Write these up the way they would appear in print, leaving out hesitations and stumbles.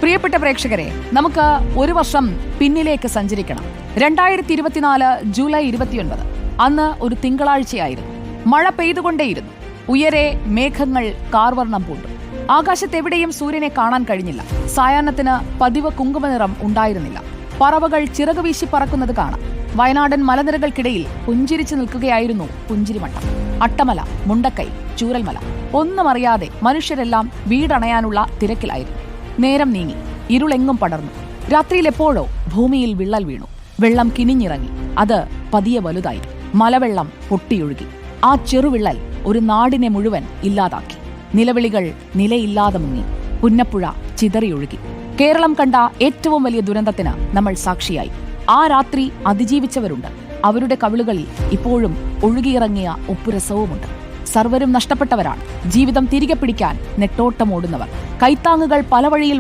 പ്രിയപ്പെട്ട പ്രേക്ഷകരെ, നമുക്ക് ഒരു വർഷം പിന്നിലേക്ക് സഞ്ചരിക്കണം. 2024 ജൂലൈ 29. അന്ന് ഒരു തിങ്കളാഴ്ചയായിരുന്നു. മഴ പെയ്തുകൊണ്ടേയിരുന്നു. ഉയരെ മേഘങ്ങൾ കാർവർണം പൂണ്ടു. ആകാശത്തെവിടെയും സൂര്യനെ കാണാൻ കഴിഞ്ഞില്ല. സായാഹ്നത്തിന് പതിവ് കുങ്കുമനിറം ഉണ്ടായിരുന്നില്ല. പറവകൾ ചിറകുവീശി പറക്കുന്നത് കാണാം. വയനാടൻ മലനിരകൾക്കിടയിൽ പുഞ്ചിരിച്ചു നിൽക്കുകയായിരുന്നു പുഞ്ചിരിമട്ടം. അട്ടമല, മുണ്ടക്കൈ, ചൂരൽമല. ഒന്നും അറിയാതെ മനുഷ്യരെല്ലാം വീടണയാനുള്ള തിരക്കിലായിരുന്നു. നേരം നീങ്ങി. ഇരുളെങ്ങും പടർന്നു. രാത്രിയിൽ എപ്പോഴോ ഭൂമിയിൽ വിള്ളൽ വീണു. വെള്ളം കിനിഞ്ഞിറങ്ങി. അത് പതിയെ വലുതായി. മലവെള്ളം പൊട്ടിയൊഴുകി. ആ ചെറുവിള്ളൽ ഒരു നാടിനെ മുഴുവൻ ഇല്ലാതാക്കി. നിലവിളികൾ നിലയില്ലാതെ മുങ്ങി. പുന്നപ്പുഴ ചിതറിയൊഴുകി. കേരളം കണ്ട ഏറ്റവും വലിയ ദുരന്തത്തിന് നമ്മൾ സാക്ഷിയായി. ആ രാത്രി അതിജീവിച്ചവരുണ്ട്. അവരുടെ കവിളുകളിൽ ഇപ്പോഴും ഒഴുകിയിറങ്ങിയ ഉപ്പുരസവുമുണ്ട്. സർവരും നഷ്ടപ്പെട്ടവരാണ്. ജീവിതം തിരികെ പിടിക്കാൻ നെട്ടോട്ടമോടുന്നവർ. കൈത്താങ്ങുകൾ പല വഴിയിൽ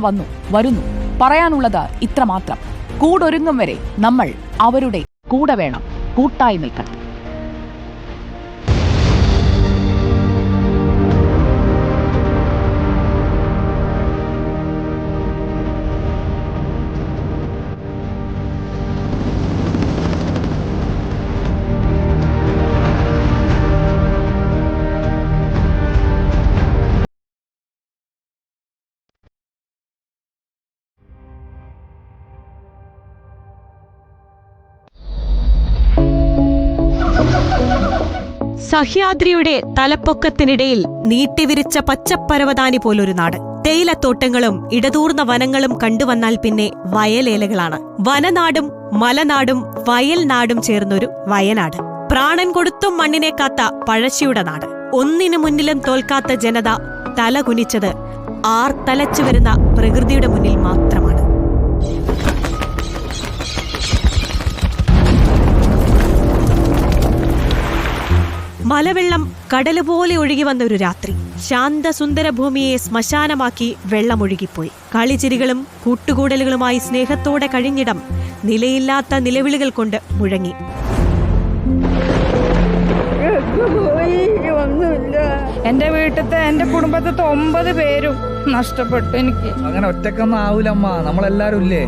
വരുന്നു. പറയാനുള്ളത് ഇത്രമാത്രം: കൂടൊരുങ്ങും വരെ നമ്മൾ അവരുടെ കൂടെ വേണം, കൂട്ടായി നിൽക്കണം. സഹ്യാദ്രിയുടെ തലപ്പൊക്കത്തിനിടയിൽ നീട്ടിവിരിച്ച പച്ചപ്പരവതാനി പോലൊരു നാട്. തേയിലത്തോട്ടങ്ങളും ഇടതൂർന്ന വനങ്ങളും കണ്ടുവന്നാൽ പിന്നെ വയലേലകളാണ്. വനനാടും മലനാടും വയൽ നാടും ചേർന്നൊരു വയനാട്. പ്രാണൻ കൊടുത്തും മണ്ണിനെ കാത്ത പഴശ്ശിയുടെ നാട്. ഒന്നിനു മുന്നിലും തോൽക്കാത്ത ജനത തലകുനിച്ചത് ആർത്തലച്ചു വരുന്ന പ്രകൃതിയുടെ മുന്നിൽ മാത്രമാണ്. മലവെള്ളം കടലുപോലെ ഒഴുകി വന്ന ഒരു രാത്രി. ശാന്തസുന്ദര ഭൂമിയെ ശ്മശാനമാക്കി വെള്ളമൊഴുകിപ്പോയി. കളിച്ചിരികളും കൂട്ടുകൂടലുകളുമായി സ്നേഹത്തോടെ കഴിഞ്ഞിടം നിലയില്ലാത്ത നിലവിളികൾ കൊണ്ട് മുഴങ്ങി. എന്റെ വീട്ടിലത്തെ എന്റെ കുടുംബത്തെ 9 പേരും നഷ്ടപ്പെട്ടു. എനിക്ക് അങ്ങനെ ഒറ്റക്കൊന്നും ആവൂലമ്മ, നമ്മളെല്ലാരും ഇല്ലേ.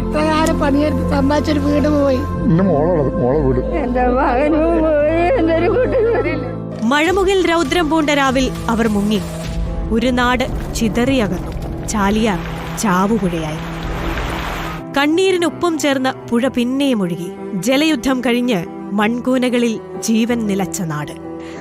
പണിയെടുത്ത് സമ്പാദിച്ചൊരു വീട് പോയി. എന്റെ മകനും പോയി. എന്റെ ഒരു കൂട്ടുകാരില്ല. മഴമുകിൽ രൗദ്രം പൂണ്ട രാവിൽ അവർ മുങ്ങി. ഒരു നാട് ചിതറിയകന്നു. ചാലിയാർ ചാവുപുഴയായി. കണ്ണീരിനൊപ്പം ചേർന്ന് പുഴ പിന്നെയും ഒഴുകി. ജലയുദ്ധം കഴിഞ്ഞ് മൺകൂനകളിൽ ജീവൻ നിലച്ച നാട്.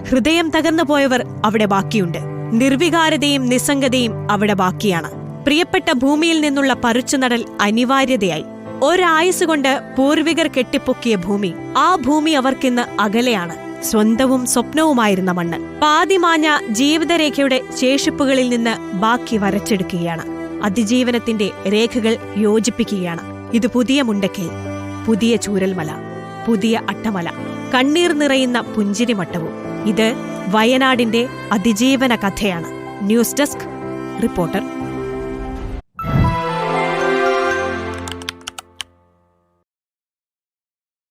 ഹൃദയം തകർന്നു പോയവർ അവിടെ ബാക്കിയുണ്ട്. നിർവികാരതയും നിസ്സംഗതയും അവിടെ ബാക്കിയാണ്. പ്രിയപ്പെട്ട ഭൂമിയിൽ നിന്നുള്ള പറിച്ചുനടൽ അനിവാര്യതയായി. ഒരായുസ് കൊണ്ട് പൂർവികർ കെട്ടിപ്പൊക്കിയ ഭൂമി, ആ ഭൂമി അവർക്കിന്ന് അകലെയാണ്. സ്വന്തവും സ്വപ്നവുമായിരുന്ന മണ്ണ് പാതിമാഞ്ഞ ജീവിതരേഖയുടെ ശേഷിപ്പുകളിൽ നിന്ന് ബാക്കി വരച്ചെടുക്കുകയാണ്. അതിജീവനത്തിന്റെ രേഖകൾ യോജിപ്പിക്കുകയാണ്. ഇത് പുതിയ മുണ്ടക്കൈ, പുതിയ ചൂരൽമല, പുതിയ അട്ടമല, കണ്ണീർ നിറയുന്ന പുഞ്ചിരിമട്ടവും. ഇത് വയനാടിന്റെ അതിജീവന കഥയാണ്. News desk, reporter.